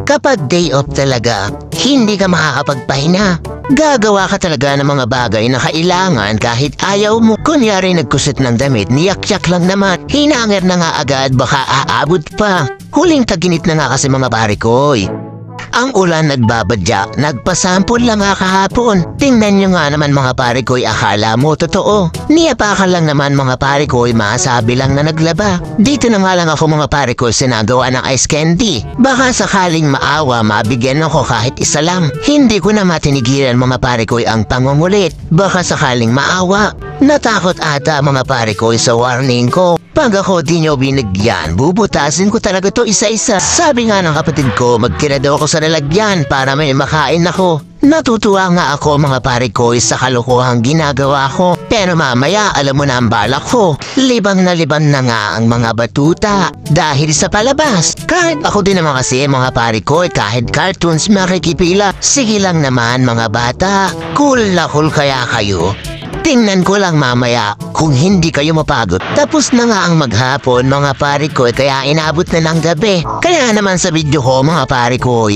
Kapag day off talaga, hindi ka makakapagpahinga. Gagawa ka talaga ng mga bagay na kailangan kahit ayaw mo. Kunyari nagkusot ng damit, niyak-yak lang naman. Hinanger na nga agad, baka aabot pa. Huling taginit na nga kasi mga pare ko'y. Ang ulan nagbabadya, nagpasampol lang nga kahapon. Tingnan nyo nga naman mga pare ko'y, akala mo totoo. Niyapakan lang naman mga pare ko'y, masabi lang na naglaba. Dito na nga lang ako mga pare ko'y sinagawa ng ice candy. Baka sakaling maawa, mabigyan ako kahit isa lang. Hindi ko na matinigilan mga pare ko'y ang pangungulit. Baka sakaling maawa. Natakot ata mga pare ko'y sa warning ko. Pag ako di nyo binigyan, bubutasin ko talaga to isa-isa. Sabi nga ng kapatid ko, magkira daw ako sa lalagyan para may makain ako. Natutuwa nga ako mga pare ko sa kalokohang ginagawa ko. Pero mamaya alam mo na ang balak ko. Libang na nga ang mga batuta dahil sa palabas. Kahit ako din naman kasi mga pare ko, kahit cartoons makikipila. Sige lang naman mga bata, cool na cool kaya kayo. Tingnan ko lang mamaya kung hindi kayo mapagod. Tapos na nga ang maghapon mga pare ko, kaya inabot na ng gabi. Kaya naman sa video ko mga pare ko.